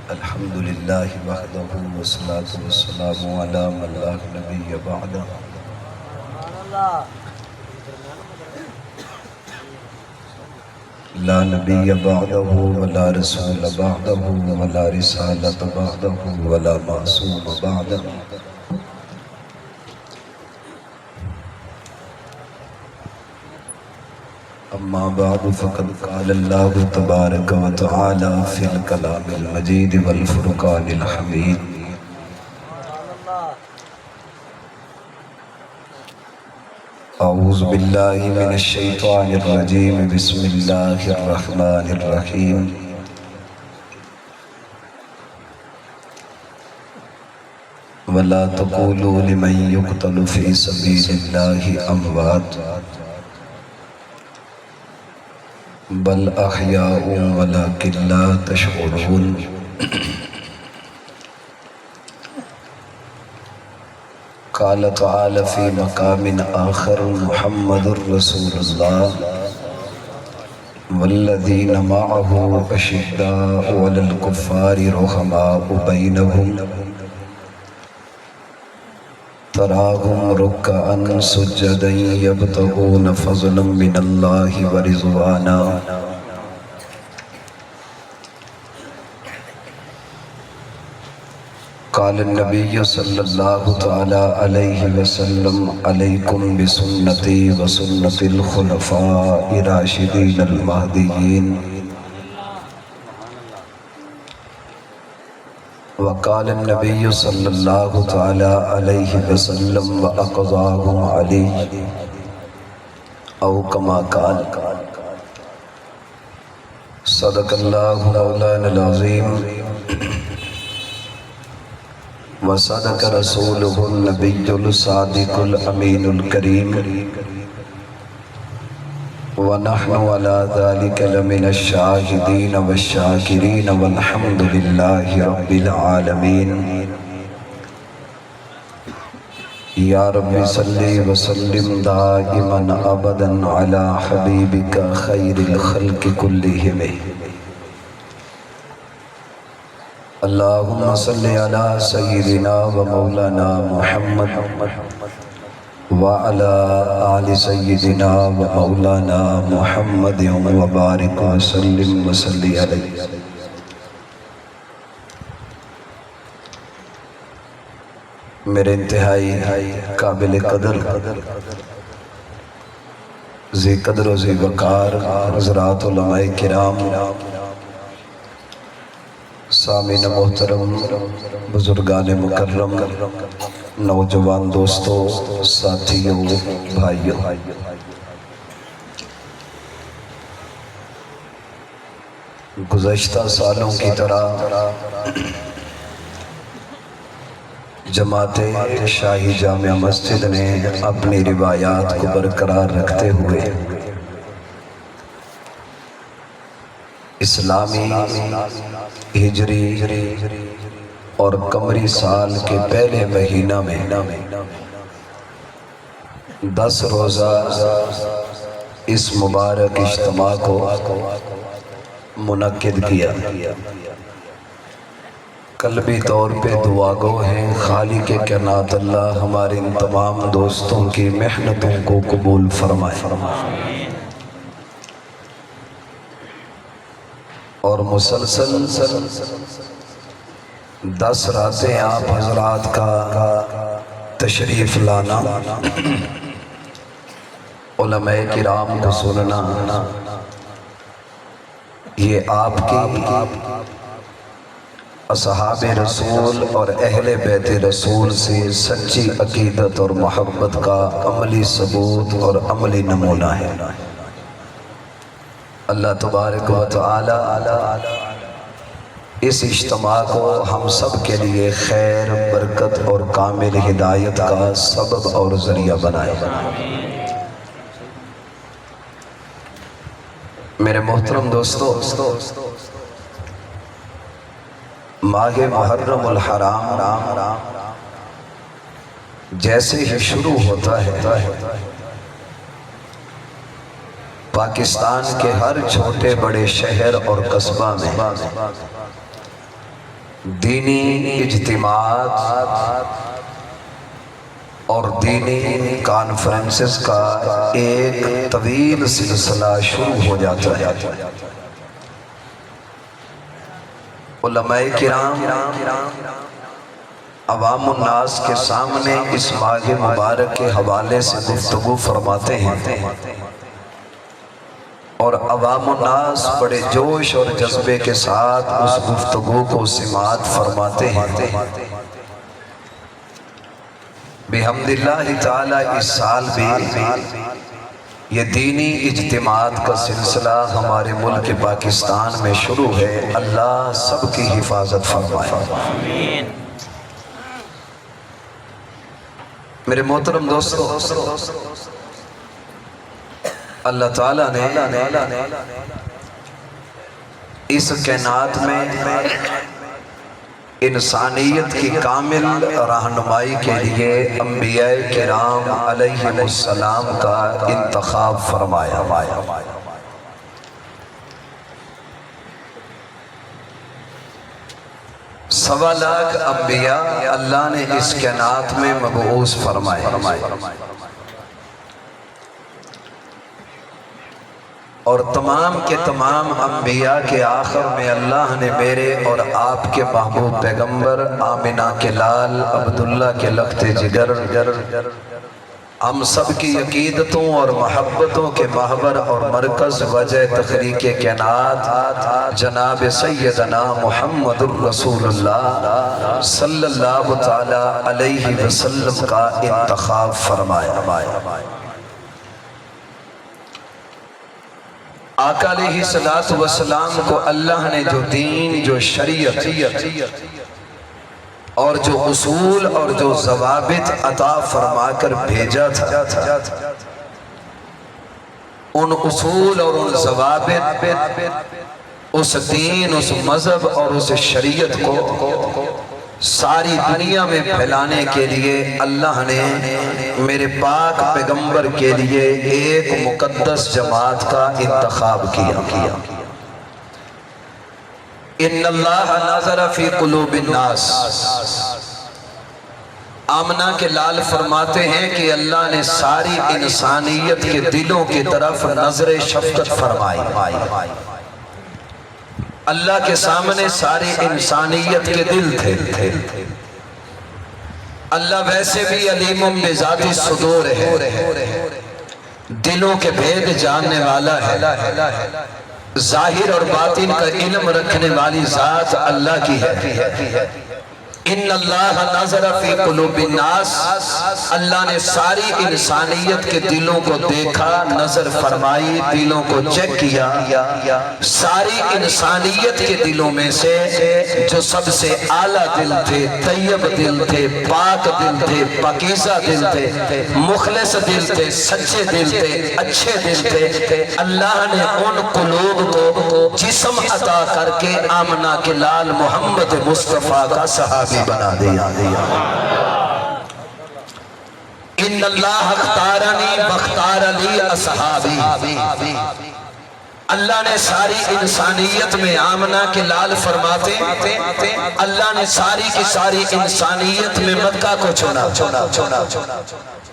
الحمدللہ وحدہ والصلاة والسلام علی من لا نبی بعدہ لا نبی بعدہ ولا رسول بعدہ ولا رسالت بعدہ ولا معصوم بعدہ اما بعد فقد قال اللہ تبارک و تعالی فی الکلام المجید والفرقان الحمید اعوذ باللہ من الشیطان الرجیم بسم اللہ الرحمن الرحیم ولا تقولوا لمن يقتل في سبيل الله اموات بل احیاء ولکن لا تشعرون قال تعالی فی مقام آخر محمد رسول اللہ والذین معه اشداء علی الکفار رحماء بینہم تراہم رکعا سجدا یبتغون فضلا من اللہ ورضوانا قال النبی صلی اللہ تعالی علیہ وسلم علیکم بسنتی وسنت الخلفاء الراشدین المہدیین وقال النبی صلی اللہ تعالی علیہ وسلم وَأَقْضَاهُمْ عَلِيٌّ او کما قال صدق اللہ مولانا العظیم وصدق رسولہ النبی الصادق الامین الکریم ونحن على ذلك لمن الشاهدين والشاكرين والحمد لله رب العالمين یا رب صلی وسلم دائما ابدا على حبیبک خیر الخلق كلهم اللہم صلی علی سیدنا و مولانا محمد وعلى آل سیدنا و مولانا محمد وبارک وسلم وصلی علیہ میرے انتہائی قابل قدر ذی قدر و ذی وقار حضرات علماء کرام سامعین محترم بزرگان مکرم نوجوان دوستو ساتھیوں بھائیوں گزشتہ سالوں کی طرح جماعت شاہی جامع مسجد نے اپنی روایات کو برقرار رکھتے ہوئے اسلامی ہجری اور قمری سال کے پہلے مہینہ میں 10 روزہ اس مبارک اجتماع کو منعقد کیا قلبی طور پہ دعا گو ہیں خالق کائنات اللہ ہمارے ان تمام دوستوں کی محنتوں کو قبول فرمائے اور مسلسل 10 راتیں آپ حضرات کا تشریف لانا علماء کرام کو سننا یہ آپ کی اصحاب رسول اور اہل بیت رسول سے سچی عقیدت اور محبت کا عملی ثبوت اور عملی نمونہ ہے اللہ تبارک و تعالی اس اجتماع کو ہم سب کے لیے خیر برکت اور کامل ہدایت کا سبب اور ذریعہ بنائے میرے محترم دوستو ماہ محرم الحرام جیسے ہی شروع ہوتا ہے پاکستان کے ہر چھوٹے بڑے شہر اور قصبہ میں دینی اجتماعات اور دینی کانفرنسز کا ایک طویل سلسلہ شروع ہو جاتا ہے۔ علماء کرام عوام الناس کے سامنے اس ماہ مبارک کے حوالے سے گفتگو فرماتے ہیں اور عوام الناس بڑے جوش اور جذبے کے ساتھ اس گفتگو کو سماعت فرماتے ہیں۔ بحمد اللہ تعالی اس سال بھی یہ دینی اجتماعات کا سلسلہ ہمارے ملک پاکستان میں شروع ہے۔ اللہ سب کی حفاظت فرمائے۔ میرے محترم دوستو، اللہ تعالیٰ نے اس کائنات میں انسانیت کی کامل رہنمائی کے لیے انبیاء کرام علیہم السلام کا انتخاب فرمایا۔ 1.25 لاکھ انبیاء اللہ نے اس کائنات میں مبعوث فرمائے اور تمام کے تمام انبیاء کے آخر میں اللہ نے میرے اور آپ کے محبوب پیغمبر آمنہ کے لال عبداللہ کے لخت جگر ہم سب کی عقیدتوں اور محبتوں کے محور اور مرکز وجہ تخلیق کائنات جناب سیدنا محمد الرسول اللہ صلی اللہ تعالی علیہ وسلم کا انتخاب فرمایا۔ آقا علیہ السلام کو اللہ نے جو دین، جو شریعت اور جو اصول اور جو ضوابط عطا فرما کر بھیجا تھا، ان اصول اور ان ضوابط، اس دین، اس مذہب اور اس شریعت کو ساری دنیا میں پھیلانے کے لیے اللہ نے میرے پاک پیغمبر کے لیے ایک مقدس جماعت کا انتخاب کیا۔ ان اللہ نظر فی قلوب الناس، آمنہ کے لال فرماتے ہیں کہ اللہ نے ساری انسانیت کے دلوں کی طرف نظر شفقت فرمائی۔ اللہ کے سامنے ساری انسانیت کے دل تھے۔ اللہ ویسے بھی علیم بذات الصدور ہے، دلوں کے بھید جاننے والا ہے، ظاہر اور باطن کا علم رکھنے والی ذات اللہ کی ہے۔ ان اللہ نظر فی قلوب الناس، اللہ نے ساری انسانیت کے دلوں کو دیکھا، نظر فرمائی، دلوں کو چیک کیا۔ ساری انسانیت کے دلوں میں سے جو سب سے اعلیٰ دل تھے، طیب دل تھے، پاک دل تھے، پاکیزہ دل تھے، مخلص دل تھے، سچے دل تھے، اچھے دل تھے، اللہ نے ان قلوب کو جسم عطا کر کے آمنہ کے لال محمد مصطفیٰ کا صحابی بنا دیا۔ ان اللہ اختارنی واختار لی اصحابی، اللہ نے ساری انسانیت میں آمنہ کے لال فرماتے اللہ نے ساری کی ساری انسانیت میں مکہ کو چنا،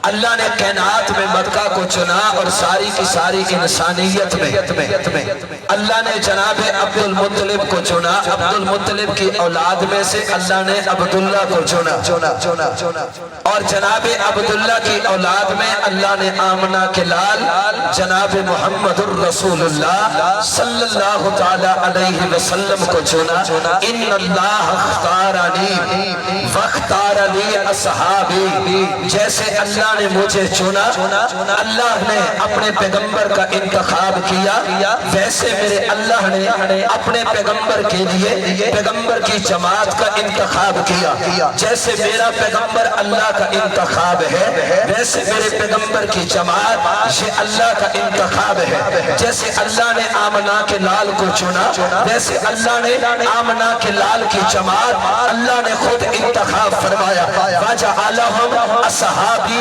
اللہ نے کائنات میں مکہ کو چنا اور ساری کی ساری انسانیت میں اللہ نے جناب عبد المطلب کو چنا، عبد المطلب کی اولاد میں سے اللہ نے عبداللہ کو چنا اور جناب عبداللہ کی اولاد میں اللہ نے آمنہ کے لال جناب محمد الرسول اللہ صلی اللہ تعالی علیہ وسلم کو چنا۔ ان اللہ اختارنی واختار لی اصحابی، جیسے اللہ نے مجھے چنا، اللہ نے اپنے پیغمبر کا انتخاب کیا، ویسے میرے اللہ نے اپنے پیغمبر کے لیے پیغمبر کی جماعت کا انتخاب کیا۔ جیسے میرا پیغمبر اللہ کا انتخاب ہے، ویسے میرے پیغمبر کی جماعت یہ اللہ کا انتخاب ہے۔ جیسے اللہ نے آمنہ کے لال کو چنا، ویسے اللہ نے آمنہ کے لال کی جماعت اللہ نے خود انتخاب فرمایا۔ وَجَعَلَهُمْ أَصْحَابِي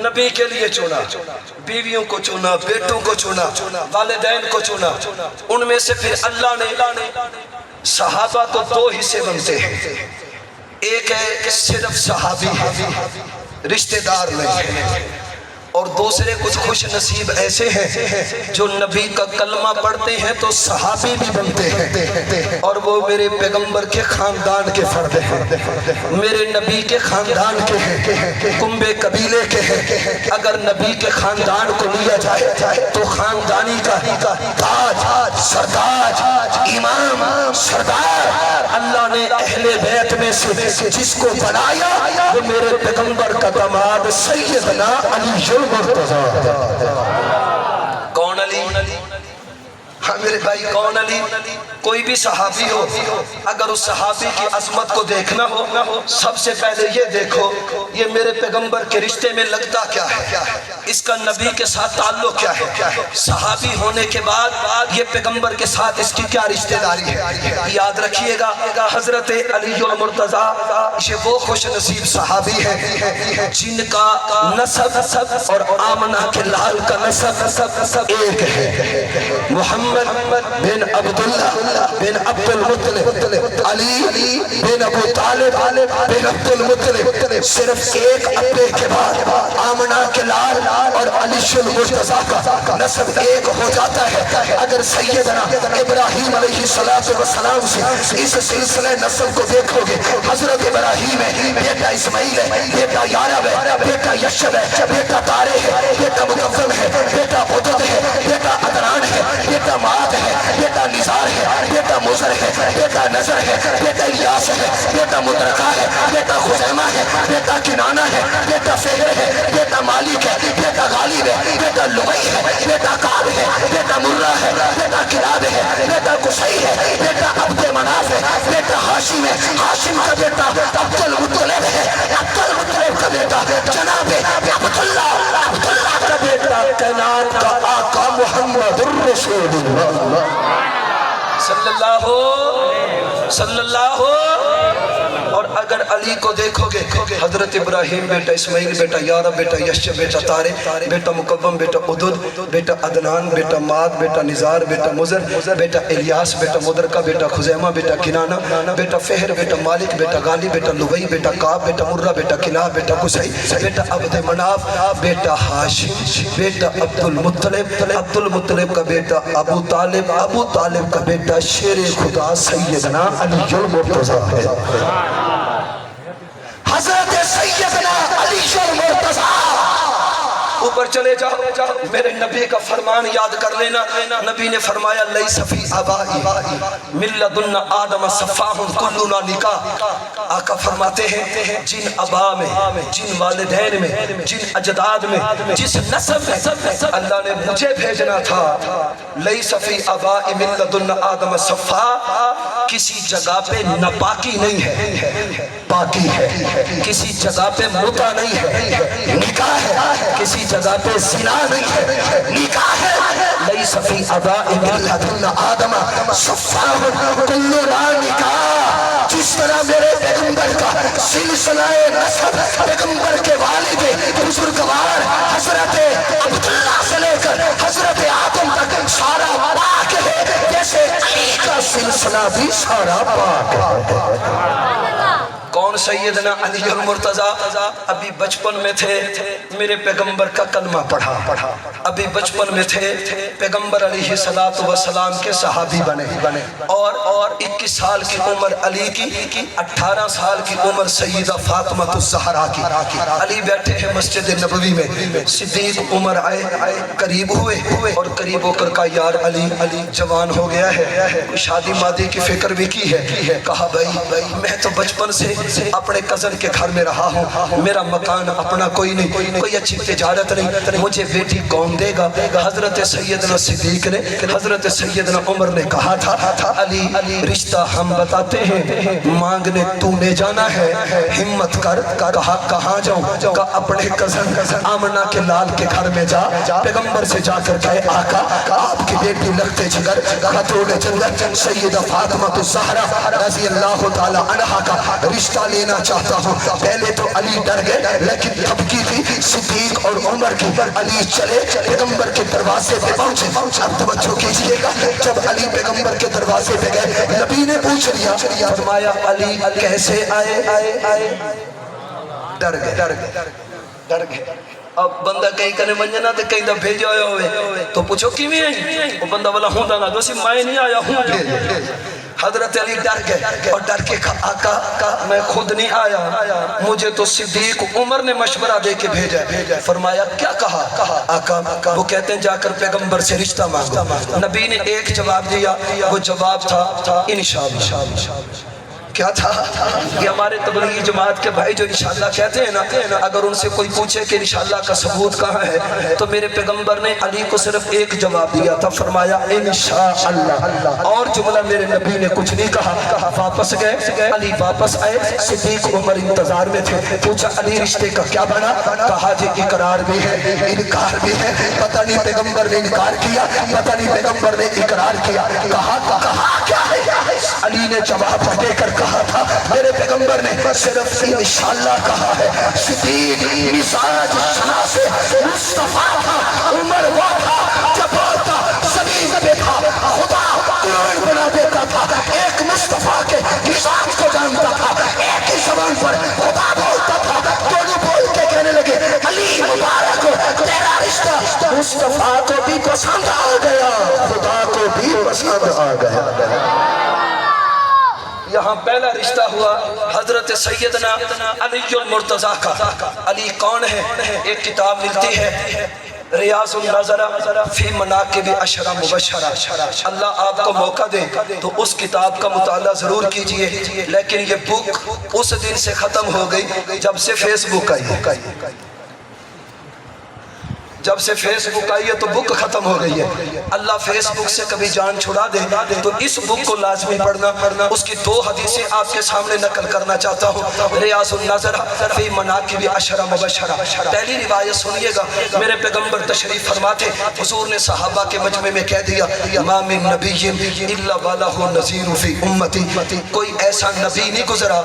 نبی کے لیے چنا، بیویوں کو چنا، بیٹوں کو چنا، والدین کو چنا، ان میں سے پھر اللہ نے صحابہ تو دو حصے بنتے ہیں، ایک ہے صرف صحابی رشتہ دار نہیں، اور دوسرے کچھ خوش نصیب ایسے ہیں جو نبی کا کلمہ پڑھتے ہیں تو صحابی بھی بنتے ہیں، اور وہ میرے پیغمبر کے خاندان کے فرد ہیں، میرے نبی کے خاندان کے ہیں، کنبے قبیلے کے ہیں۔ اگر نبی کے خاندان کو لیا جائے تو خاندانی کا تاج، سردار، امام، سردار اللہ نے اہل بیت میں سے جس کو بنایا وہ میرے پیغمبر کا داماد سیدنا علی کون علی؟ ہاں میرے بھائی، کون علی؟ کوئی بھی صحابی ہو، اگر اس صحابی کی عظمت کو دیکھنا ہو سب سے پہلے یہ دیکھو یہ میرے پیغمبر کے رشتے میں لگتا کیا ہے، اس کا نبی کے ساتھ تعلق کیا ہے، صحابی ہونے کے بعد یہ پیغمبر کے ساتھ اس کی کیا رشتہ داری ہے۔ یاد رکھیے گا حضرت علی المرتضیٰ یہ وہ خوش نصیب صحابی ہیں جن کا نسب اور آمنہ کے لال کا نسب ایک ہے، محمد بن عبداللہ بن عبد المطلب، علی بن ابو طالب بن عبد المطلب، صرف ایک ابے کے بعد آمنہ کے لال اور علی المرتضیٰ کا نسب ایک ہو جاتا ہے۔ اگر سیدنا ابراہیم علیہ السلام سے اس سلسلہ نسب کو دیکھو گے، حضرت ابراہیم ہے، بیٹا اسماعیل ہے، بیٹا یعقوب ہے، بیٹا یشب ہے، بیٹا طارق ہے، بیٹا مکفل ہے، بیٹا عدد ہے، بیٹا عدنان ہے، بیٹا معاد ہے، بیٹا نزار ہے، بیٹا مزر ہے، بیٹا نظر ہے، بیٹا الیاس ہے، بیٹا مدرکہ ہے، بیٹا خزیمہ ہے، بیٹا کنانہ ہے، بیٹا فہر ہے، بیٹا مالک ہے، بیٹا غالب ہے، بیٹا لغی ہے، بیٹا کعب ہے، بیٹا مرہ ہے، بیٹا کلاب ہے، بیٹا قصی ہے، بیٹا عبد مناف ہے، بیٹا ہاشم ہے، ہاشم کا بیٹا عبد المطلب ہے، عبد المطلب کا بیٹا جناب عبداللہ کا بیٹا کائنات کا آقا محمد الرسول اللہ صلی اللہ اور اگر علی کو دیکھو گے حضرت ابراہیم بیٹا اسماعیل بیٹا یارب بیٹا یشب بیٹا طارق بیٹا مکوم بیٹا عدد بیٹا عدنان بیٹا ماد بیٹا نزار بیٹا مزر بیٹا الیاس بیٹا مدرکہ بیٹا خزیمہ بیٹا کنانہ بیٹا فہر بیٹا مالک بیٹا غالب بیٹا لغی بیٹا کعب بیٹا مرہ بیٹا کلاب بیٹا قصی بیٹا عبد مناف بیٹا ہاشم بیٹا عبد المطلب کا بیٹا ابو طالب کا بیٹا شیر خدا سیدنا علی المرتضیٰ ہے، حضرت سیدنا علی المرتضیٰ۔ اوپر چلے جاؤ، میرے نبی کا فرمان یاد کر لینا، نبی نے فرمایا لیس فی آبائی من لدن آدم صفاہ کلنا نکاح۔ آقا فرماتے ہیں جن آبا میں، جن والدین میں، جن اجداد میں، جس نسب میں اللہ نے مجھے بھیجنا تھا، لیس فی آبائی من لدن آدم صفاہ، کسی جگہ پہ ناپاکی نہیں ہے، پاکی ہے، کسی جگہ پہ متع نہیں ہے، نکاح ہے، کسی جگہ پہ زنا نہیں ہے، نکاح ہے، لیس فی آبائی من لدن آدم صفاہ کلنا نکاح۔ جس طرح میرے پیغمبر کا سلسلہ نسب پیغمبر کے والد بزرگوار حضرت عبداللہ سے لے کر حضرت آدم تک سارا پاک ہے، جیسے علی کا سلسلہ بھی سارا پاک ہے۔ کون سیدنا علی المرتضیٰ؟ ابھی بچپن میں تھے، میرے پیغمبر کا کلمہ پڑھا، ابھی بچپن میں تھے، پیغمبر علیہ السلام کے صحابی بنے، اور 21 سال کی عمر علی کی، 18 سال کی عمر سیدہ فاطمہ الزہرا کی۔ علی بیٹھے ہیں مسجد نبوی میں، صدیق عمر آئے، قریب ہوئے اور قریب ہو کر کہا یار علی جوان ہو گیا ہے، شادی مادی کی فکر بھی کی ہے۔ کہا بھائی میں تو بچپن سے اپنے کزن کے گھر میں رہا ہوں، میرا مکان اپنا کوئی نہیں، کوئی اچھی تجارت نہیں، مجھے بیٹی کون دے گا؟ حضرت سیدنا صدیق نے، حضرت سیدنا عمر نے کہا تھا علی رشتہ ہم بتاتے ہیں، مانگنے تو نے جانا ہے، ہمت کر۔ کہاں جاؤں؟ کہا اپنے کزن آمنہ کے لال کے گھر میں جا، پیغمبر سے جا کر کہے آقا آپ کی بیٹی لگتے جگر خطرون جنت سیدہ فاطمہ الزہرا رضی اللہ تعالی عنہا کا رشتہ رشتہ لینا چاہتا ہوں. پہلے تو علی ڈر گئے لیکن دھمکی تھی صدیق اور عمر کی. علی چلے پیغمبر کے دروازے پہ پہنچے. اب توجہ کیجئے گا, جب علی پیغمبر کے دروازے پہ گئے نبی نے پوچھ لیا, فرمایا علی کیسے آئے؟ ڈر گئے. اب بندہ کہیں کنے منجنا تے کہیں دا بھیجا ہوئے تو پوچھو کیویں آئی؟ وہ بندہ والا ہوندا نہ دوسی میں نہیں آیا ہوں. حضرت علی ڈر گئے اور ڈر کے کہا آقا میں خود نہیں آیا, مجھے تو صدیق عمر نے مشورہ دے کے بھیجا. فرمایا کیا کہا؟ آقا وہ کہتے ہیں جا کر پیغمبر سے رشتہ مانگو. نبی نے ایک جواب دیا, وہ جواب تھا انشاءاللہ. کیا تھا؟ یہ ہمارے تبلیغی جماعت کے بھائی جو انشاءاللہ کہتے ہیں نا, اگر ان سے کوئی پوچھے کہ انشاءاللہ کا ثبوت کہاں ہے تو میرے پیغمبر نے علی کو صرف ایک جواب دیا تھا, فرمایا انشاءاللہ. اور جملہ میرے نبی نے کچھ نہیں کہا. واپس گئے, علی واپس آئے, صدیق عمر انتظار میں تھے. پوچھا علی رشتے کا کیا بنا؟ کہا جی اقرار بھی ہے انکار بھی ہے. پتہ نہیں پیغمبر نے انکار کیا, پتہ نہیں پیغمبر نے اقرار کیا. کہا کیا ہے؟ علی نے جواب دے کر کہا تھا میرے پیغمبر نے صرف انشاءاللہ کہا ہے. صدیق مزاج شناس مصطفیٰ تھا, عمر وہ تھا جب بولتا زمین پہ تھا خدا قرآن بنا دیتا تھا. ایک مصطفیٰ کے مزاج کو جانتا تھا, ایک ہی زبان پر خدا بولتا تھا. دونوں بول کے کہنے لگے علی مبارک تیرا رشتہ مصطفیٰ کو بھی پسند آ گیا, خدا کو بھی پسند آ گیا. یہاں پہلا رشتہ ہوا حضرت سیدنا علی المرتضیٰ کا. علی کون ہے؟ ایک کتاب ملتی ہے ریاض النظر فی مناقب عشرہ مبشرہ. اللہ آپ کو موقع دے تو اس کتاب کا مطالعہ ضرور کیجئے. لیکن یہ بک اس دن سے ختم ہو گئی جب سے فیس بک آئی. جب سے فیس بک آئی ہے تو بک ختم ہو گئی ہے. اللہ فیس بک سے کبھی جان چھڑا دے تو اس بک کو لازمی پڑھنا. اس کی 2 حدیثیں آپ کے سامنے نقل کرنا چاہتا ہوں. ریاض النظر فی مناقب عشرہ مبشرہ. پہلی روایت سنیے گا. میرے پیغمبر تشریف فرماتے, حضور نے صحابہ کے مجمع میں کہہ دیا ما من نبی الا ولہ نذیر فی امتی. کوئی ایسا نبی نہیں گزرا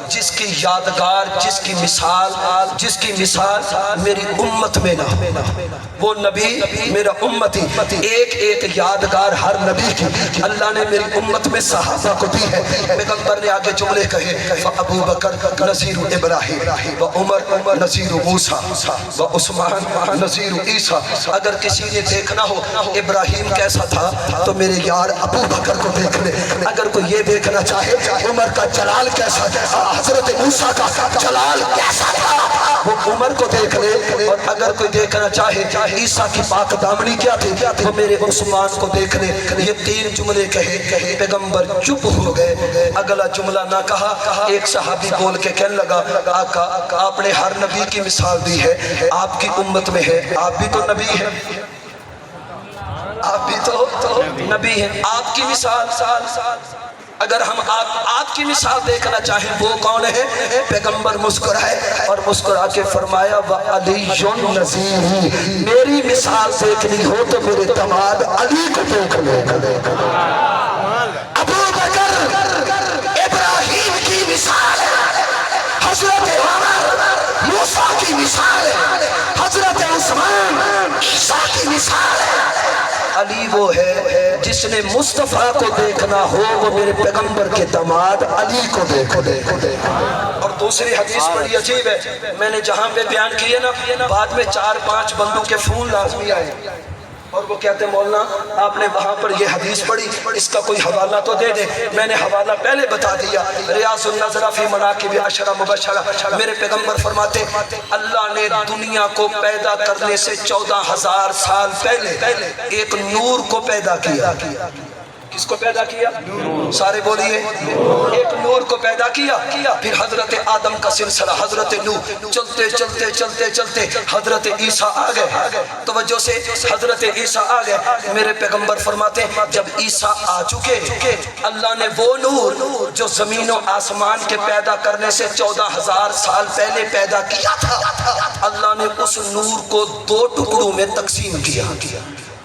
جس کی یادگار, جس کی مثال میری امت میں نہ ہو. وہ نبی میرا امتی, ایک یادگار ہر نبی کی اللہ نے میری امت میں صحابہ کو دی ہے. پیغمبر نے آگے جملے کہے ابو بکر نذیر ابراہیم و عمر نذیر موسیٰ و عثمان نذیر عیسیٰ. اگر کسی نے دیکھنا ہو ابراہیم کیسا تھا تو میرے یار ابو بکر کو دیکھ لے. اگر کوئی یہ دیکھنا چاہے عمر کا جلال کیسا تھا, حضرت موسیٰ کا جلال کیسا تھا, وہ عمر کو دیکھ لے. اور اگر کوئی دیکھنا چاہے عیسیٰ کی پاک دامنی کیا تھی وہ میرے عثمان کو دیکھ لے. یہ 3 جملے کہے, پیغمبر چپ ہو گئے. اگلا جملہ نہ کہا. ایک صحابی بول کے کہنے لگا آقا آپ نے ہر نبی کی مثال دی ہے, آپ کی امت میں ہے, آپ بھی تو نبی ہیں, آپ بھی تو نبی ہیں, آپ کی مثال. اگر ہم آپ کی مثال دیکھنا چاہیں وہ کون ہے؟ پیغمبر مسکرائے اور مسکرا کے فرمایا وَعَلِيٌّ نَذِيرٌ. میری مثال دیکھنی ہو تو میرے داماد علی کو دیکھ لو. ابو بکر ابراہیم کی مثال ہے, حضرت عمر موسیٰ کی مثال ہے, حضرت عثمان عیسیٰ کی مثال ہے. علی وہ ہے جس نے مصطفیٰ کو دیکھنا ہو وہ میرے پیغمبر کے داماد علی کو دیکھو. اور دوسری حدیث بڑی عجیب ہے, میں نے جہاں پہ بیان کیے نا بعد میں 4-5 بندوں کے فون لازمی آئے اور وہ کہتے ہیں مولانا آپ نے وہاں پر یہ حدیث پڑھی, اس کا کوئی حوالہ تو دے دے. میں نے حوالہ پہلے بتا دیا, ریاض النظر فی مناقب عشرہ مبشرہ. میرے پیغمبر فرماتے اللہ نے دنیا کو پیدا کرنے سے 14,000 سال پہلے ایک نور کو پیدا کیا. کس کو پیدا کیا؟ سارے بولیے. ایک نور کو پیدا کیا. پھر حضرت آدم کا سلسلہ, حضرت نوح, چلتے حضرت عیسیٰ آ گئے. توجہ سے حضرت عیسیٰ آ گئے. میرے پیغمبر فرماتے جب عیسیٰ آ چکے اللہ نے وہ نور جو زمین و آسمان کے پیدا کرنے سے 14,000 سال پہلے پیدا کیا تھا, اللہ نے اس نور کو 2 ٹکڑوں میں تقسیم کیا.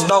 9।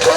2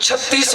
36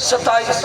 27।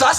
10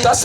10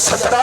17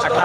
18।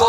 2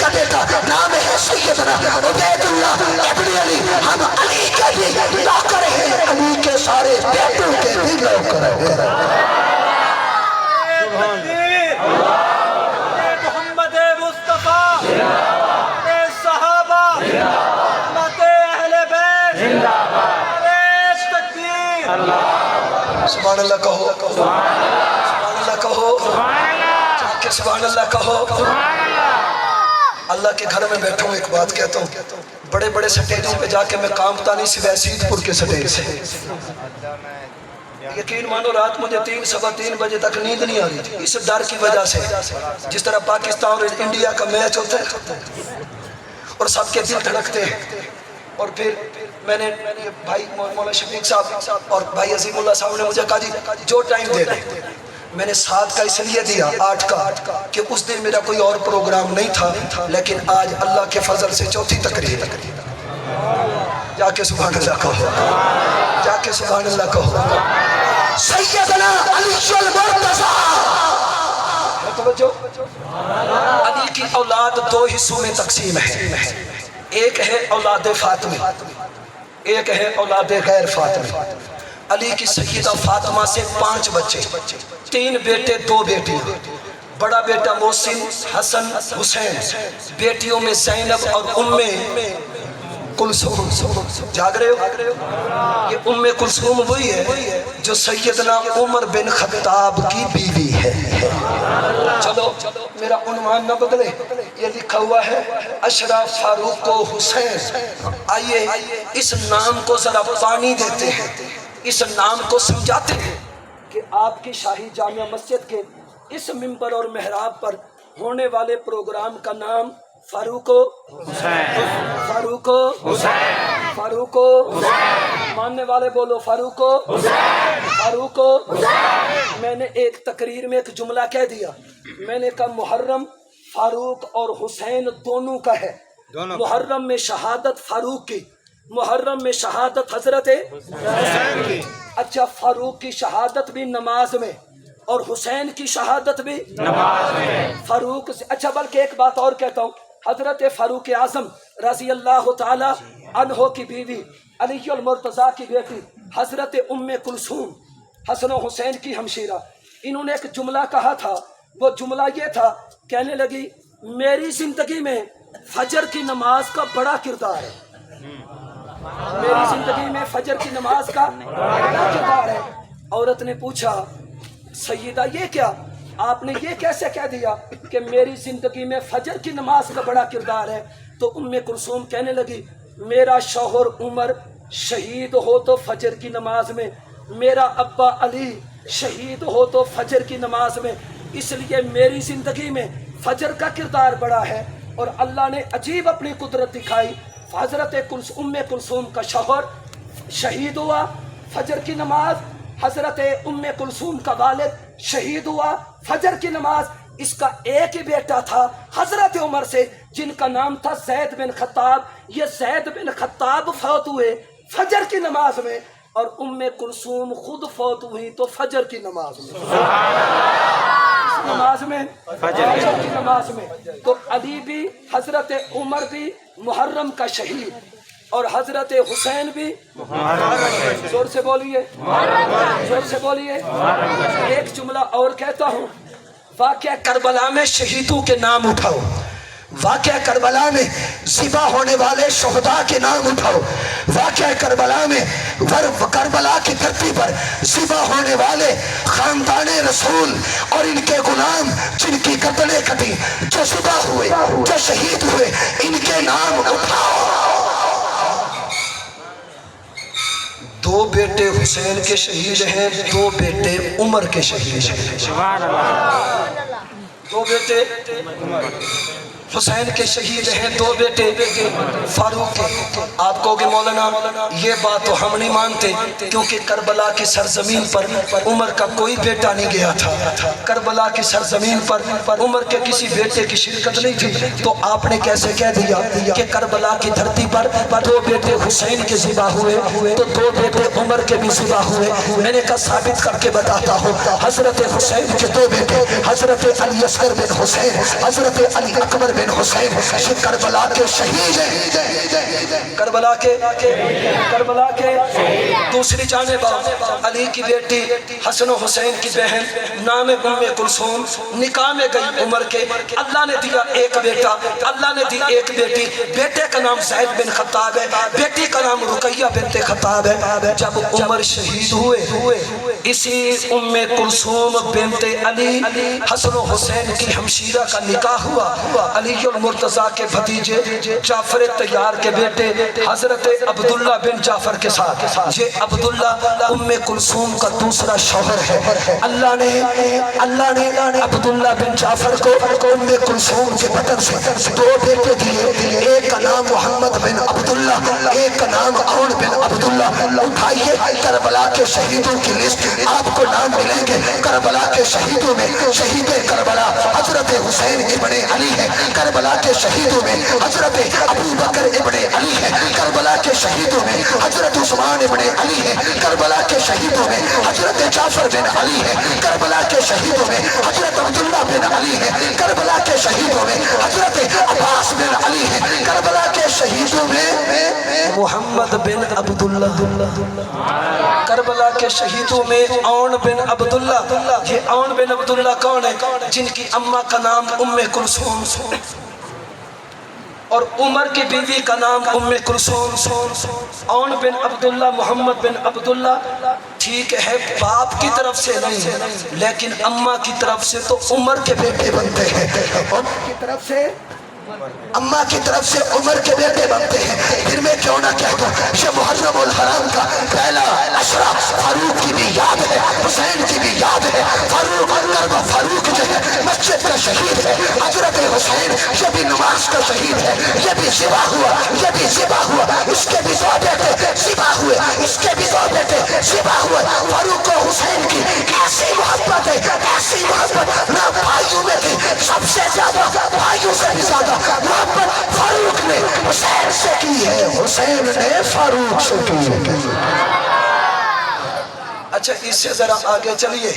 کا بیٹا نام ہے سیدنا عبیداللہ ابن علی، ہم علی کے بھی نوکر ہیں، علی کے سارے بیٹوں کے بھی نوکر ہیں۔ محمد مصطفیٰ، صحابہ، امت اہل بیت، تکبیر۔ سبحان اللہ کہو، سبحان اللہ کہو، کہ سبحان اللہ کہو۔ اللہ کے گھر میں بیٹھا ہوں، ایک بات کہتا ہوں، بڑے بڑے سٹیجوں پہ جا کے میں کامتا نہیں سوائے سیدپور کے سٹیج سے۔ یقین مانو رات مجھے 3 بجے تک نیند نہیں آ رہی تھی، اس ڈر کی وجہ سے، جس طرح پاکستان اور انڈیا کا میچ ہوتا ہے اور سب کے دل دھڑکتے ہیں۔ اور پھر میں نے بھائی مولانا شفیق صاحب اور بھائی عظیم اللہ صاحب نے مجھے کہا جی جو ٹائم دے دیں۔ میں نے 7 کا اس لیے دیا، 8 کا، کہ اس دن میرا کوئی اور پروگرام نہیں تھا، لیکن آج اللہ کے فضل سے 4تھی تقریر۔ جا کے سبحان اللہ کہو، جا کے سبحان اللہ کہو۔ سیدنا علی المرتضیٰ، علی کی اولاد 2 حصوں میں تقسیم ہے، ایک ہے اولاد فاطمی، ایک ہے اولاد غیر فاطمی۔ علی کی سیدہ فاطمہ سے 5 بچے، 3 بیٹے 2 بیٹیاں، بڑا بیٹا محسن، حسن، حسین، بیٹیوں میں زینب اور کلثوم۔ جاگ رہے ہو؟ یہ کلثوم وہی ہے جو سیدنا عمر بن خطاب کی بیوی ہے۔ چلو میرا عنوان نہ بدلے، یہ لکھا ہوا ہے اشرف فاروق و حسین۔ آئیے اس نام کو ذرا پانی دیتے ہیں، اس نام کو سمجھاتے ہیں کہ آپ کی شاہی جامع مسجد کے اس ممبر اور محراب پر ہونے والے پروگرام کا نام فاروق حسین، فاروق حسین، فاروق حسین، ماننے والے بولو فاروق حسین، فاروق حسین۔ میں نے ایک تقریر میں ایک جملہ کہہ دیا، میں نے کہا محرم فاروق اور حسین دونوں کا ہے، محرم میں شہادت فاروق کی، محرم میں شہادت حضرت حسین کی۔ اچھا فاروق کی شہادت بھی نماز میں اور حسین کی شہادت بھی نماز میں، فاروق سے۔ اچھا بلکہ ایک بات اور کہتا ہوں، حضرت فاروق اعظم رضی اللہ تعالی عنہ کی بیوی، علی المرتضیٰ کی بیٹی حضرت کلثوم، حسن و حسین کی ہمشیرہ، انہوں نے ایک جملہ کہا تھا، وہ جملہ یہ تھا، کہنے لگی میری زندگی میں فجر کی نماز کا بڑا کردار ہے، میری زندگی میں فجر کی نماز کا بڑا کردار ہے۔ عورت نے پوچھا سیدہ یہ کیا، آپ نے یہ کیسے کہہ دیا کہ میری زندگی میں فجر کی نماز کا بڑا کردار ہے؟ تو کلثوم کہنے لگی میرا شوہر عمر شہید ہو تو فجر کی نماز میں، میرا ابا علی شہید ہو تو فجر کی نماز میں، اس لیے میری زندگی میں فجر کا کردار بڑا ہے۔ اور اللہ نے عجیب اپنی قدرت دکھائی، حضرت کلثوم کا شوہر شہید ہوا فجر کی نماز، حضرت کلثوم کا والد شہید ہوا فجر کی نماز۔ اس کا ایک ہی بیٹا تھا حضرت عمر سے جن کا نام تھا زید بن خطاب، یہ زید بن خطاب فوت ہوئے فجر کی نماز میں، اور کلثوم خود فوت ہوئی تو فجر کی نماز میں، نماز میں، فجر کی نماز میں۔ تو علی بھی حضرت عمر بھی محرم کا شہید، اور حضرت حسین بھی زور سے بولیے، زور سے بولیے۔ ایک جملہ اور کہتا ہوں، واقعہ کربلا میں شہیدوں کے نام اٹھاؤ، واقعہ کربلا میں ذبح ہونے والے شہداء کے نام اٹھاؤ، واقعہ کربلا میں کربلا کی دھرتی پر ذبح ہونے والے خاندان رسول اور ان کے غلام جن کی گردنیں کٹی، جو ذبح ہوئے، جو شہید ہوئے، ان کے نام اٹھاؤ۔ 2 بیٹے حسین کے شہید ہیں، 2 بیٹے عمر کے شہید ہیں، 2 بیٹے حسین کے شہید ہیں دو بیٹے فاروق کے. آپ کہو گے مولانا یہ بات تو ہم نہیں مانتے کیونکہ کربلا کی سرزمین پر عمر کا کوئی بیٹا نہیں گیا تھا. کربلا کی سرزمین پر عمر کے کسی بیٹے کی شرکت نہیں تھی. تو آپ نے کیسے کہہ دیا کہ کربلا کی دھرتی پر دو بیٹے حسین کے ذبح ہوئے تو دو بیٹے عمر کے بھی ذبح ہوئے؟ میں نے کہا ثابت کر کے بتاتا ہوں. حضرت حسین کے دو بیٹے حضرت علی اصغر بن حسین حضرت علی اکبر بن حسین یہ کربلا کے شہید ہیں. کربلا کے دوسری جانب علی کی بیٹی حسن و حسین کی بہن نام ام کلثوم نکاح میں گئی عمر کے. اللہ نے دیا ایک بیٹا, اللہ نے دی ایک بیٹی. بیٹے کا نام زید بن خطاب ہے, بیٹی کا نام رقیہ بنت خطاب ہے. جب عمر شہید ہوئے اسی ام کلثوم بنت علی حسن و حسین کی ہمشیرہ کا نکاح ہوا. علی المرتضیٰ کے بھتیجے جعفر طیار کے بیٹے حضرت عبداللہ بن جعفر کے ساتھ. یہ عبداللہ ام کلثوم کا دوسرا شوہر ہے. اللہ نے عبداللہ بن جعفر کو ام کلثوم کے بطن سے دو بیٹے دیے. ایک کا نام محمد بن عبداللہ, ایک کا نام عون بن عبداللہ. اٹھائیے کربلا کے شہیدوں کی لسٹ, آپ کو نام ملیں گے. کربلا کے شہیدوں میں شہید کربلا حضرت حسین ابن علی ہے. کربلا کے شہیدوں میں حضرت ابو بکر ابن علی ہے. کربلا کے شہیدوں میں حضرت عثمان ابن علی ہے. کربلا کے شہیدوں میں حضرت جعفر بن علی ہے. کربلا کے شہیدوں میں حضرت عبداللہ بن علی ہے. کربلا کے شہیدوں میں حضرت عباس بن علی ہے. کربلا کے شہیدوں میں محمد بن عبداللہ. کربلا کے شہیدوں میں عون بن عبداللہ. یہ عون بن عبداللہ کون ہے؟ جن کی اماں کا نام ام کلثوم اور عمر کی بیوی کا نام ام کلثوم. عون بن عبداللہ محمد بن عبداللہ ٹھیک ہے باپ کی طرف سے نہیں لیکن اماں کی طرف سے تو عمر کے بیٹے بنتے ہیں. عمر کی طرف سے اماں کی طرف سے عمر کے بیٹے بنتے ہیں. پھر میں کیوں نہ کہہ دوں یہ محرم الحرام کا پہلا عشرہ فاروق کی بھی یاد ہے, حسین کی بھی یاد ہے. فاروق جو ہے مسجد کا شہید ہے. حضرت حسین یہ بھی نماز کا شہید ہے. یہ بھی ذبح ہوا, یہ بھی ذبح ہوا. اس کے بھی دو بیٹے ذبح ہوئے, اس کے بھی دو بیٹے ذبح ہوئے. فاروق و حسین کی ایسی محبت ہے, ایسی محبت نہ بھائیوں میں تھی. سب سے زیادہ بھائیوں سے بھی زیادہ محبت فاروق نے حسین سے کی ہے, حسین نے فاروق سے کی ہے. اچھا اس سے ذرا آگے چلیے.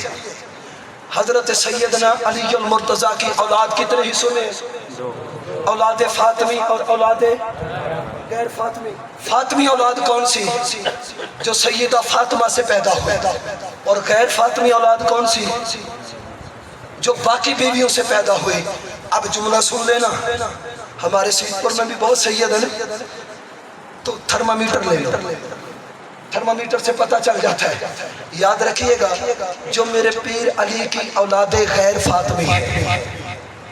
حضرت سیدنا علی المرتضیٰ کی اولاد کتنے حصوں میں؟ اولاد فاطمی اور اولاد غیر فاطمی. فاطمی اولاد کون سی؟ جو سیدہ فاطمہ سے پیدا ہوئی. اور غیر فاطمی اولاد کون سی؟ جو باقی بیویوں سے پیدا ہوئی. اب جملہ سن لینا, ہمارے سید پر میں بھی بہت سید ہیں تو تھرمامیٹر لے لو, تھرمامیٹر سے پتہ چل جاتا ہے. یاد رکھیے گا جو میرے پیر علی کی اولاد غیر فاطمی ہے,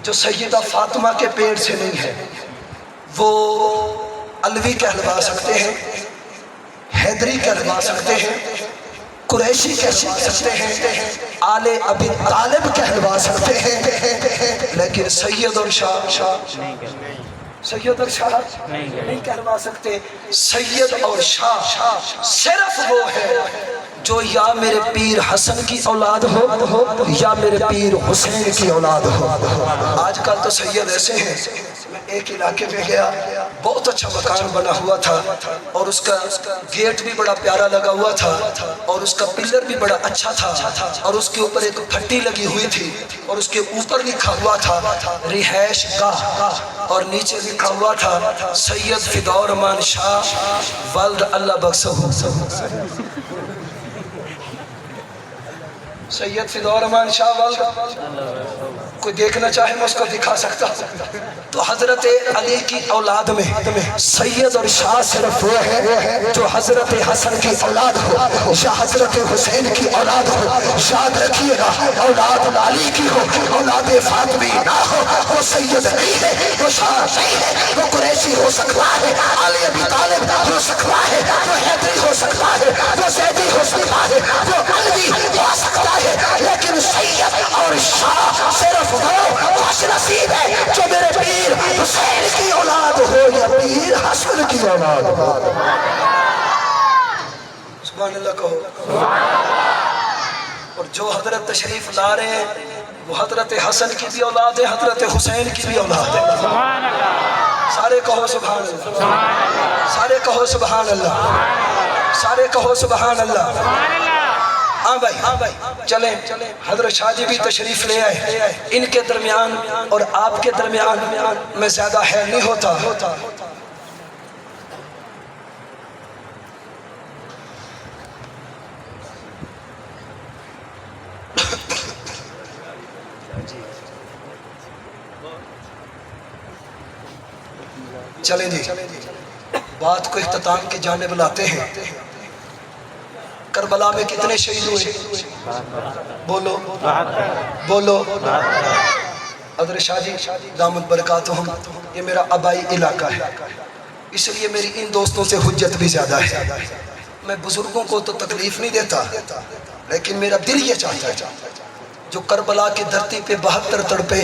جو سیدہ فاطمہ کے پیٹ سے نہیں ہے, وہ علوی کہلوا سکتے ہیں, حیدری کہلوا سکتے ہیں, قریشی کہہ سکتے ہیں, آل ابی طالب کہلوا سکتے ہیں, لیکن سید اور شاہ نہیں کہلوا سکتے. سید اور شاہ صرف وہ ہے جو یا میرے پیر حسن کی اولاد ہو یا میرے پیر حسین کی اولاد ہو. آج کل تو سید ایسے ہیں. میں ایک علاقے میں گیا, بہت اچھا مکان بنا ہوا تھا اور اس کا گیٹ بھی بڑا پیارا لگا ہوا تھا اور اس کا پلر بھی بڑا اچھا تھا اور اس کے اوپر ایک پھٹی لگی ہوئی تھی اور اس کے اوپر لکھا ہوا تھا رہائش گاہ اور نیچے لکھا ہوا تھا سید فداء الرحمن شاہ ولد اللہ بخشو. سید فداء الرحمن شاہ ولد کوئی دیکھنا چاہے میں اس کو دکھا سکتا ہوں. تو حضرت علی کی اولاد میں سید اور شاہ صرف وہ ہے جو حضرت حسن کی اولاد ہو یا حضرت حسین کی اولاد ہو. یاد رکھیے گا اولاد علی کی ہو, اولاد فاطمی نہ ہو, وہ سید نہیں ہے, وہ شاہ نہیں ہے, وہ قریشی ہو سکتا ہے, علی ابی طالب ہو سکتا ہے, وہ حیدری ہو سکتا ہے, وہ زیدی ہو سکتا ہے, وہ علوی ہو سکتا ہے, لیکن سید اور شاہ صرف وہ خوش نصیب ہے جو میرے پیر کی اولاد ہو۔ سبحان اللہ کہو۔ اور جو حضرت تشریف لا رہے ہیں وہ حضرت حسن کی بھی اولاد ہے، حضرت حسین کی بھی اولاد ہے۔ سارے کہو سبحان اللہ، سارے کہو سبحان اللہ، سارے کہو سبحان اللہ۔ ہاں بھائی چلیں، حضرت شاہ جی بھی تشریف لے آئے۔ ان کے درمیان اور آپ کے درمیان میں زیادہ خیر نہیں ہوتا۔ چلیں جی، بات کو اختتام کی جانب لاتے ہیں۔ کربلا میں کتنے شہید ہوئے؟ بولو بولو۔ حضرت شاہ جی دامت برکاتہم، یہ میرا آبائی علاقہ ہے، اس لیے میری ان دوستوں سے حجت بھی زیادہ ہے۔ میں بزرگوں کو تو تکلیف نہیں دیتا، لیکن میرا دل یہ چاہتا ہے جو کربلا کی دھرتی پہ 72 تڑپے،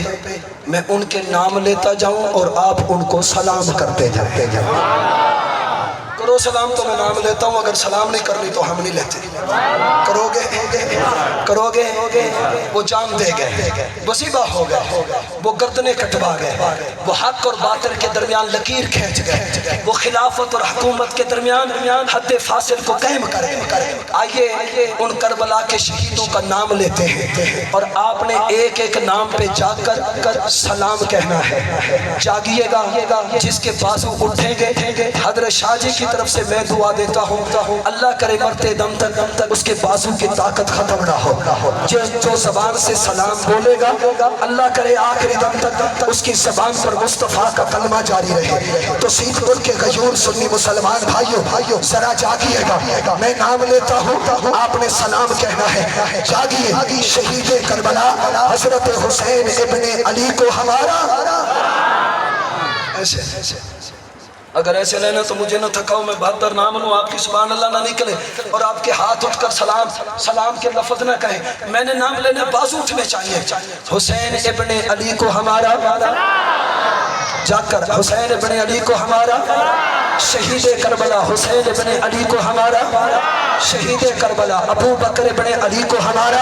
میں ان کے نام لیتا جاؤں اور آپ ان کو سلام کرتے جاتے جاؤں۔ کرو سلام تو میں نام لیتا ہوں، اگر سلام نہیں کرنی تو ہم نہیں لیتے۔ کرو گے کرو گے، وہ جان دے گئے، وظیفہ ہو گئے، وہ گردنیں کٹوا گئے، وہ حق اور باطل کے درمیان لکیر کھینچ گئے، وہ خلافت اور حکومت کے درمیان حد فاصل کو قائم کرے۔ آئیے ان کربلا کے شہیدوں کا نام لیتے ہیں، اور آپ نے ایک ایک نام پہ جا کر سلام کہنا ہے۔ جاگیے گا، جس کے بازو اٹھیں گے حضرت شاہ جی کی طرف سے میں دعا دیتا ہوں، اللہ کرے مرتے دم تک اس کے بازو کی طاقت ختم نہ ہو۔ جو زبان سے سلام بولے گا، اللہ کرے آخری دم تک اس کی زبان پر مصطفیٰ کا کلمہ جاری رہے۔ تو سیدھ پور کے غیور سنی مسلمان بھائیوں ذرا جاگیے گا، میں نام لیتا ہوں، آپ نے سلام کہنا ہے۔ جاگیے، شہید کربلا حضرت حسین ابن علی کو ہمارا۔ ایسے اگر ایسے لینا تو مجھے نہ تھکاؤ، میں 72 نام لوں، آپ کی سبحان اللہ نہ نکلے اور آپ کے ہاتھ اٹھ کر سلام کے لفظ نہ کہیں۔ میں نے نام لینا، بازو اٹھنے چاہیے۔ حسین ابن علی کو ہمارا، جا کر حسین ابن علی کو ہمارا، شہید کربلا حسین ابن علی کو ہمارا، شہید کربلا ابو بکر ابن علی کو ہمارا،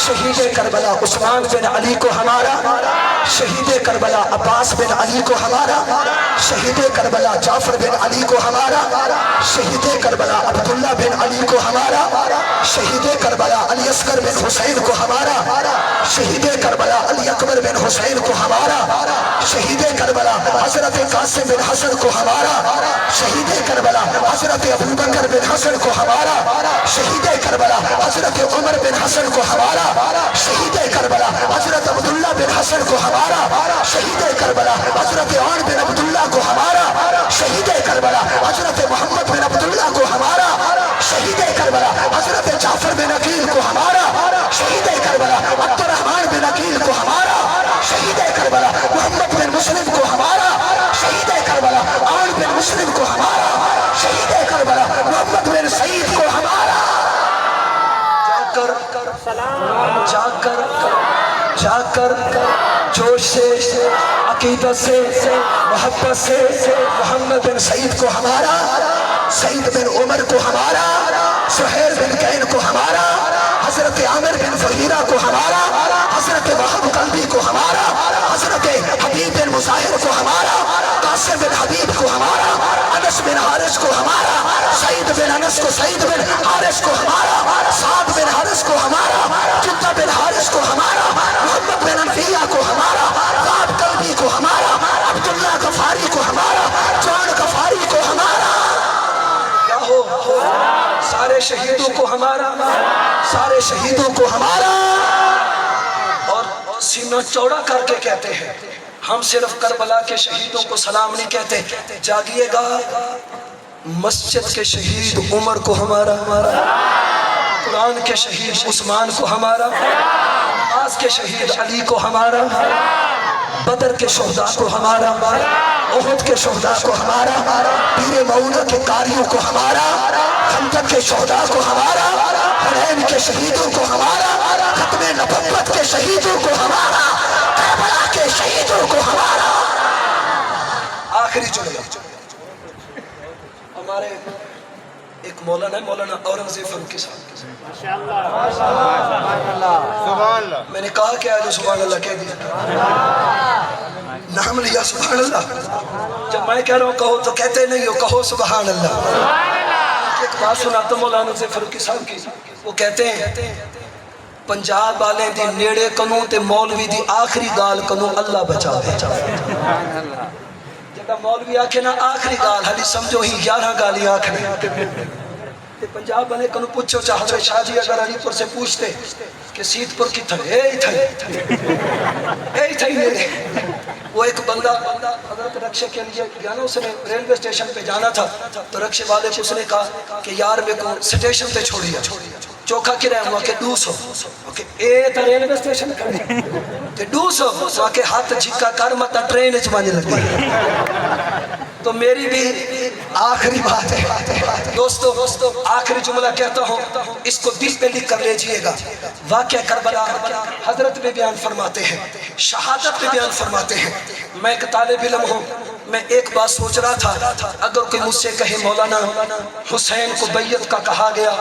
شہید کربلا عثمان بن علی کو ہمارا، شہید کربلا عباس بن علی کو ہمارا، شہید کربلا جعفر بن علی کو ہمارا، شہید کربلا عبداللہ بن علی کو ہمارا، شہید کربلا علی اصغر بن حسین کو ہمارا، شہید کربلا علی اکبر بن حسین کو ہمارا، شہید کربلا حضرت قاسم بن حسن کو ہمارا، شہید کربلا حضرت ابو بکر بن حسن کو ہمارا، شہید کربلا حضرت عمر بن حسن کو ہمارا، شہید کربلا حضرت عبداللہ بن حسن کو ہمارا، شہید کربلا حضرت عون بن عبداللہ کو ہمارا، شہید کربلا حضرت محمد بن عبداللہ کو ہمارا، شہید کربلا حضرت جعفر بن عقیل کو ہمارا، شہید کربلا عبد الرحمن بن عقیل کو ہمارا، شہید کربلا محمد بن مسلم کو ہمارا، شہید کربلا عون بن مسلم کو ہمارا، شہید کربلا محمد بن سعید کو ہمارا۔ جا کر جوش سے، عقیدت سے، محبت سے محمد بن سعید کو ہمارا، سعید بن عمر کو ہمارا، سہیل بن کین کو ہمارا، حضرت عامر بن فہیرہ کو ہمارا، حضرت وہب قلبی کو ہمارا، حضرت حبیب بن مظاہر کو ہمارا، قاسم بن حبیب کو ہمارا، انس بن حارث کو ہمارا، سعید بن انس کو سعید بن حارث کو ہمارا، سعد بن حارث کو ہمارا، جدہ بن حارث کو ہمارا، محمد بن انفیہ کو ہمارا، وہب قلبی کو ہمارا، عبداللہ غفاری کو ہمارا، جان غفاری کو ہمارا۔ کیا ہو سارے شہیدوں کو ہمارا، سارے شہیدوں کو ہمارا۔ اور سینہ چوڑا کر کے کہتے ہیں، ہم صرف کربلا کے شہیدوں کو سلام نہیں کہتے، جاگیے گا، مسجد کے شہید عمر کو ہمارا، قرآن کے شہید عثمان کو ہمارا، نماز کے شہید علی کو ہمارا، بدر کے شہداء کو ہمارا، احد کے شہداء کو ہمارا، پیر معونہ کے قاریوں کو ہمارا، خندق کے شہداء کو ہمارا، حنین کے شہیدوں کو ہمارا، ختم نبوت کے شہیدوں کو ہمارا، کربلا کے شہیدوں کو ہمارا۔ آخری جملہ مولانا ہے مولانا اورنگزیب فاروقی صاحب. میں نے کہا کیا ہے جو سبحان اللہ کہہ دیا؟ نام لیا سبحان اللہ. جب میں کہہ رہا ہوں کہو تو کہتے نہیں ہو، کہو سبحان اللہ. ایک بات سناتا ہوں مولانا اورنگزیب فاروقی صاحب کی. وہ کہتے ہیں پنجاب والے دی نیڑے کنوں تے مولوی دی آخری گال کنوں اللہ بچاوے. جب مولوی آکھے نا آخری گال حالی سمجھو ہی 11 گالی آخری. پنجاب والے کنوں پوچھو چاہ حضرت شاہ جی اگر علی پور سے پوچھتے کہ سیت پور کی تھے اے تھے میرے. وہ ایک بندہ حضرت رکشے کے لیے گیا نا، اس نے ریلوے اسٹیشن پہ جانا تھا تو رکشے والے کو اس نے کہا کہ یار میں کو اسٹیشن پہ چھوڑیا. چوکھا کی رہا ہوا کہ 200 اے تا ریلوے اسٹیشن کھڑے کہ 200 سوا کے ہاتھ جھکا کر متا ٹرین چمانے لگی. تو میری بھی آخری بات ہے دوستو، آخری جملہ کہتا ہوں، اس کو دل پہ لکھ کر لیجئے گا. واقعہ کربلا حضرت بھی بیان فرماتے ہیں، شہادت بھی بیان فرماتے ہیں. میں ایک طالب علم ہوں، میں ایک بات سوچ رہا تھا، اگر کوئی مجھ سے کہے مولانا حسین کو بیعت کا کہا گیا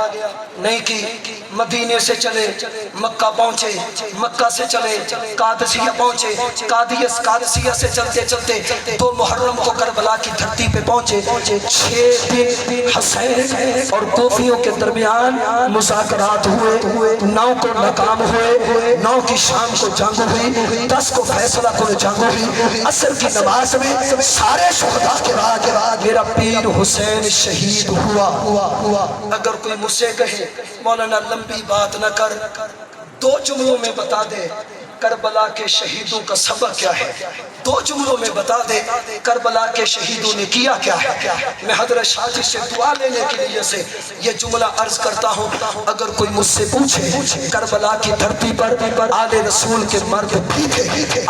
نہیں کی، مدینے سے چلے مکہ پہنچے، مکہ سے چلے قادسیہ پہنچے، قادسیہ سے چلتے چلتے 2 محرم کو کربلا کی دھرتی پہ پہنچے. 6 دن حسین اور کوفیوں کے درمیان مذاکرات ہوئے، 9 کو ناکام ہوئے، 9 کی شام کو جنگ ہوئی، 10 کو فیصلہ کو جنگ ہوئی. عصر کی نماز میں سارے شہداء کے بعد میرا پیر حسین شہید ہوا. اگر کوئی مجھ سے کہے مولانا لمبی بات نہ کر، 2 جملوں میں بتا دے کربلا کے شہیدوں کا سبق کیا ہے، 2 جملوں میں بتا دے کربلا کے شہیدوں نے کیا کیا ہے. میں حضرت شاہ جی سے دعا لینے کے لیے سے یہ جملہ عرض کرتا ہوں، اگر کوئی مجھ سے پوچھے کربلا کی دھرتی پر آل رسول کے مرد بھی تھے،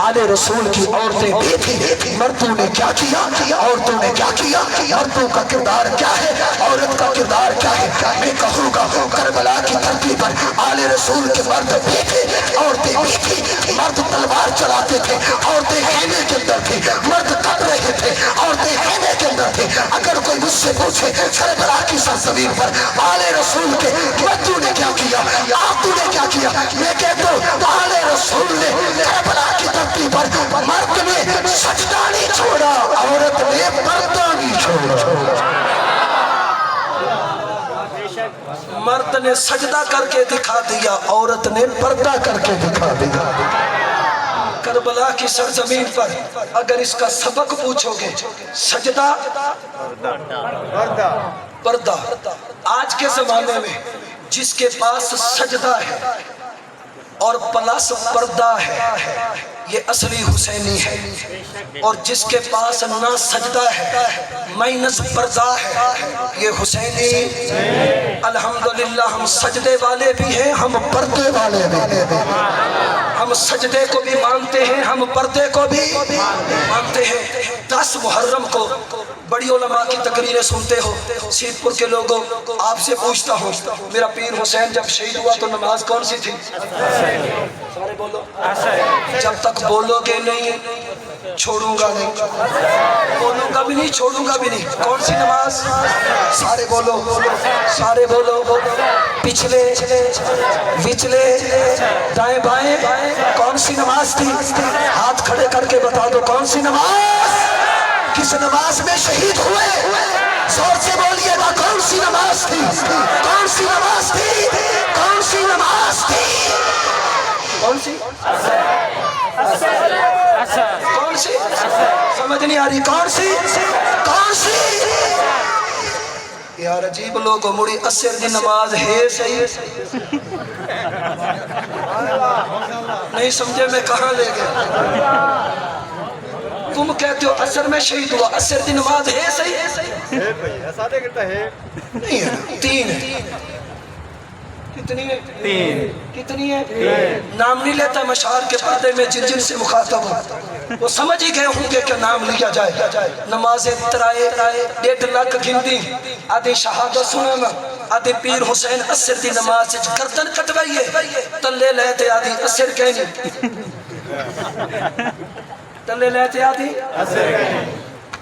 آل رسول کی عورتیں بھی تھیں، مردوں نے کیا کیا، عورتوں نے کیا کیا، مردوں کا کردار کیا ہے، عورت کا کردار کیا ہے، میں کہوں گا کربلا کی دھرتی پر آل رسول کے مرد بھی تھے، عورتیں بھی تھیں. مرد تلوار چلاتے تھے، عورتیں خیمے کے اندر تھی، مرد کٹ رہے تھے، عورتیں خیمے کے اندر تھی. اگر کوئی مجھ سے پوچھے کربلا کی سرزمین پر آل رسول کے مردوں نے کیا کیا، عورتوں نے کیا کیا، میں کہتا ہوں آل رسول نے کربلا کی دھرتی پر مرد نے سجدہ نہیں چھوڑا، عورت نے پردہ نہیں چھوڑا. مرد نے سجدہ کر کے دکھا دیا، عورت نے پردہ کر کے دکھا دیا. کربلا کی سرزمین پر اگر اس کا سبق پوچھو گے، سجدہ پردہ. آج کے زمانے میں جس کے پاس سجدہ ہے اور پلس پردہ ہے یہ اصلی حسینی ہے، اور جس کے پاس نہ سجدہ ہے مائنس پردہ ہے یہ حسینی. الحمدللہ ہم سجدے والے بھی ہیں، ہم پردے والے بھی ہیں. ہم سجدے کو بھی مانتے ہیں، ہم پردے کو بھی مانتے ہیں. 10 محرم کو بڑی علماء کی تقریریں سنتے ہو. سیت پور کے لوگوں آپ سے پوچھتا ہوں، میرا پیر حسین جب شہید ہوا تو نماز کون سی تھی؟ سارے بولو. جب تک بولو گے نہیں چھوڑوں گا نہیں، بولوں گا بھی نہیں چھوڑوں گا بھی نہیں. کون سی نماز؟ سارے بولو، سارے بولو. پچھلے وچلے دائیں بائیں کون سی نماز تھی؟ ہاتھ کھڑے کر کے بتا دو کون سی نماز. کس نماز میں شہید ہوئے؟ زور سے بولیے گا کون سی نماز تھی؟ کون سی نماز تھی؟ کون سی نماز تھی؟ کون سی؟ کون سی؟ سمجھ نہیں آ رہی. کون سی؟ کون سی؟ یار عجیب لوگوں مڑی عصر دی نماز ہے صحیح نہیں سمجھے میں کہاں لے گئے. تم کہتے ہو عصر میں شہید ہوا، عصر دی نماز ہے صحیح نہیں ہے. 3 ہے. کتنی ہے؟ 3. کتنی ہے؟ 3. نام نہیں لیتا مشعر کے پردے میں جن سے مخاطب ہوں وہ سمجھ ہی گئے ہوں گے کہ نام لیا جائے. نمازیں ترائے 1.5 لاکھ گھنٹی آدھی شہادت سنانا، آدھی پیر حسین عصر دی نماز گردن کٹوائیے تلے لیتے آدھی عصر کہنی، تلے لیتے آدھی عصر کہنی.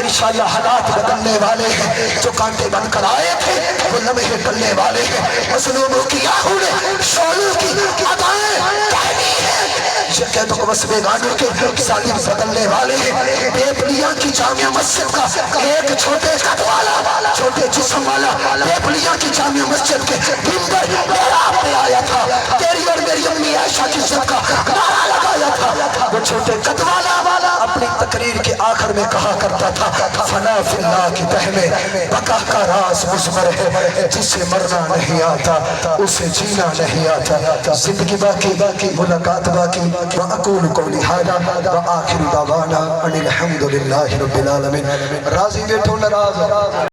انشاءاللہ حالات بدلنے والے ہیں، جو کانٹے بن کر آئے تھے وہ لمحے ٹلنے والے ہیں، مظلوموں کی آہوں نے شعلوں کی ادائیں کہنی ہیں، یہ قید و قبض بیگانوں کے ظالم بدلنے والے ہیں۔ بیپلیاں کی جامع مسجد کا ایک چھوٹے قد والا چھوٹے جسم والا بیپلیاں کی جامع مسجد کے ممبر محراب پہ آیا تھا، تیری اور میری امی عائشہ کی عزت کا نعرہ لگایا تھا۔ وہ چھوٹے قد والا اپنی تقریر کے آخر میں کہا کرتا تھا فنا فی اللہ کی تہ میں بقا کا راز مضمر ہے، جسے مرنا نہیں آتا اسے جینا نہیں آتا، زندگی باقی ملاقات باقی، وَأَقُولُ قَوْلِي هَذَا وَآخِرُ دَعْوَانَا أَنِ الْحَمْدُ لِلَّهِ رَبِّ الْعَالَمِينَ۔ راضی بیٹھو ناراض